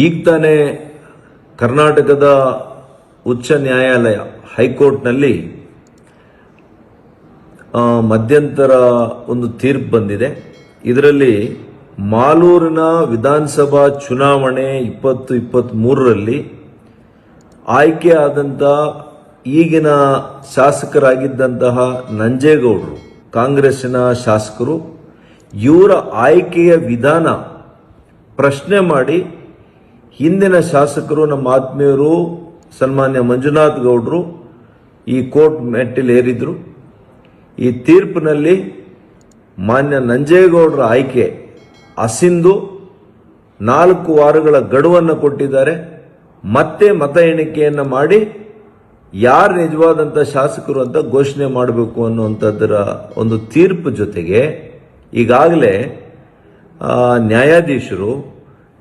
ಈಗ ತಾನೇ ಕರ್ನಾಟಕದ ಉಚ್ಚ ನ್ಯಾಯಾಲಯ ಹೈಕೋರ್ಟ್ನಲ್ಲಿ ಮಧ್ಯಂತರ ಒಂದು ತೀರ್ಪು ಬಂದಿದೆ. ಇದರಲ್ಲಿ ಮಾಲೂರಿನ ವಿಧಾನಸಭಾ ಚುನಾವಣೆ 2023ರಲ್ಲಿ ಆಯ್ಕೆಯಾದಂಥ ಈಗಿನ ಶಾಸಕರಾಗಿದ್ದಂತಹ ನಂಜೇಗೌಡರು, ಕಾಂಗ್ರೆಸ್ಸಿನ ಶಾಸಕರು, ಇವರ ಆಯ್ಕೆಯ ವಿಧಾನ ಪ್ರಶ್ನೆ ಮಾಡಿ ಹಿಂದಿನ ಶಾಸಕರು, ನಮ್ಮ ಆತ್ಮೀಯರು ಸನ್ಮಾನ್ಯ ಮಂಜುನಾಥ್ ಗೌಡರು ಈ ಕೋರ್ಟ್ ಮೆಟ್ಟಿಲೇರಿದ್ರು. ಈ ತೀರ್ಪಿನಲ್ಲಿ ಮಾನ್ಯ ನಂಜೇಗೌಡರ ಆಯ್ಕೆ ಅಸಿಂದು 4 ವಾರಗಳ ಗಡುವನ್ನು ಕೊಟ್ಟಿದ್ದಾರೆ. ಮತ್ತೆ ಮತ ಎಣಿಕೆಯನ್ನು ಮಾಡಿ ಯಾರು ನಿಜವಾದಂಥ ಶಾಸಕರು ಅಂತ ಘೋಷಣೆ ಮಾಡಬೇಕು ಅನ್ನುವಂಥದ್ದರ ಒಂದು ತೀರ್ಪು ಜೊತೆಗೆ ಈಗಾಗಲೇ ನ್ಯಾಯಾಧೀಶರು,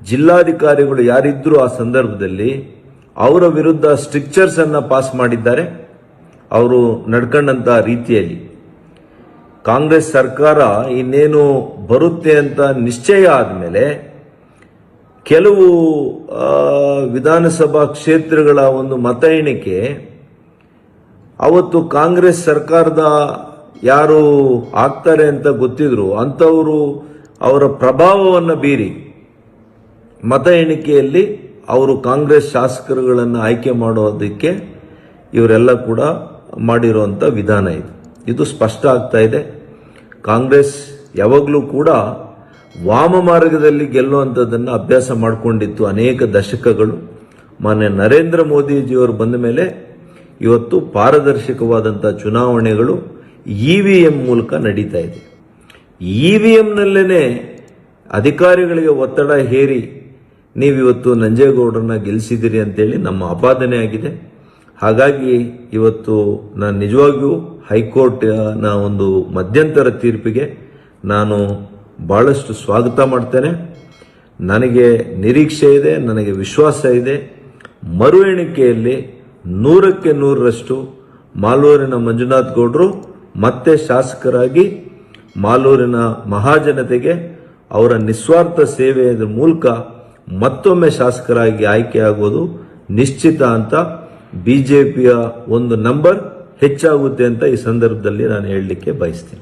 ಜಿಲ್ಲಾಧಿಕಾರಿಗಳು ಯಾರಿದ್ರು ಆ ಸಂದರ್ಭದಲ್ಲಿ ಅವರ ವಿರುದ್ಧ ಸ್ಟ್ರಿಕ್ಚರ್ಸ್ ಅನ್ನು ಪಾಸ್ ಮಾಡಿದ್ದಾರೆ. ಅವರು ನಡ್ಕೊಂಡಂತ ರೀತಿಯಲ್ಲಿ ಕಾಂಗ್ರೆಸ್ ಸರ್ಕಾರ ಇನ್ನೇನು ಬರುತ್ತೆ ಅಂತ ನಿಶ್ಚಯ ಆದಮೇಲೆ ಕೆಲವು ವಿಧಾನಸಭಾ ಕ್ಷೇತ್ರಗಳ ಒಂದು ಮತ ಎಣಿಕೆ ಅವತ್ತು ಕಾಂಗ್ರೆಸ್ ಸರ್ಕಾರದ ಯಾರು ಆಗ್ತಾರೆ ಅಂತ ಗೊತ್ತಿದ್ರು ಅಂಥವರು ಅವರ ಪ್ರಭಾವವನ್ನು ಬೀರಿ ಮತ ಎಣಿಕೆಯಲ್ಲಿ ಅವರು ಕಾಂಗ್ರೆಸ್ ಶಾಸಕರುಗಳನ್ನು ಆಯ್ಕೆ ಮಾಡೋದಕ್ಕೆ ಇವರೆಲ್ಲ ಕೂಡ ಮಾಡಿರುವಂಥ ವಿಧಾನ ಇದು ಸ್ಪಷ್ಟ ಆಗ್ತಾ ಇದೆ. ಕಾಂಗ್ರೆಸ್ ಯಾವಾಗಲೂ ಕೂಡ ವಾಮ ಮಾರ್ಗದಲ್ಲಿ ಗೆಲ್ಲುವಂಥದ್ದನ್ನು ಅಭ್ಯಾಸ ಮಾಡಿಕೊಂಡಿತ್ತು ಅನೇಕ ದಶಕಗಳು. ಮಾನ್ಯ ನರೇಂದ್ರ ಮೋದಿಜಿಯವರು ಬಂದ ಮೇಲೆ ಇವತ್ತು ಪಾರದರ್ಶಕವಾದಂಥ ಚುನಾವಣೆಗಳು EVM ಮೂಲಕ ನಡೀತಾ ಇದೆ. EVMನಲ್ಲೇ ಅಧಿಕಾರಿಗಳಿಗೆ ಒತ್ತಡ ಹೇರಿ ನೀವಿವತ್ತು ನಂಜೇಗೌಡರನ್ನ ಗೆಲ್ಲಿಸಿದಿರಿ ಅಂತೇಳಿ ನಮ್ಮ ಆಪಾದನೆ ಆಗಿದೆ. ಹಾಗಾಗಿ ಇವತ್ತು ನಾನು ನಿಜವಾಗಿಯೂ ಹೈಕೋರ್ಟ್ನ ಒಂದು ಮಧ್ಯಂತರ ತೀರ್ಪಿಗೆ ನಾನು ಬಹಳಷ್ಟು ಸ್ವಾಗತ ಮಾಡ್ತೇನೆ. ನನಗೆ ನಿರೀಕ್ಷೆ ಇದೆ, ನನಗೆ ವಿಶ್ವಾಸ ಇದೆ. ಮರು ಎಣಿಕೆಯಲ್ಲಿ 100ಕ್ಕೆ 100ರಷ್ಟು ಮಾಲೂರಿನ ಮಂಜುನಾಥ್ ಗೌಡರು ಮತ್ತೆ ಶಾಸಕರಾಗಿ ಮಾಲೂರಿನ ಮಹಾಜನತೆಗೆ ಅವರ ನಿಸ್ವಾರ್ಥ ಸೇವೆಯ ಮೂಲಕ ಮತ್ತೊಮ್ಮೆ ಶಾಸಕರಾಗಿ ಆಯ್ಕೆಯಾಗೋದು ನಿಶ್ಚಿತ ಅಂತ ಬಿಜೆಪಿಯ ಒಂದು ನಂಬರ್ ಹೆಚ್ಚಾಗುತ್ತೆ ಅಂತ ಈ ಸಂದರ್ಭದಲ್ಲಿ ನಾನು ಹೇಳಲಿಕ್ಕೆ ಬಯಸ್ತೀನಿ.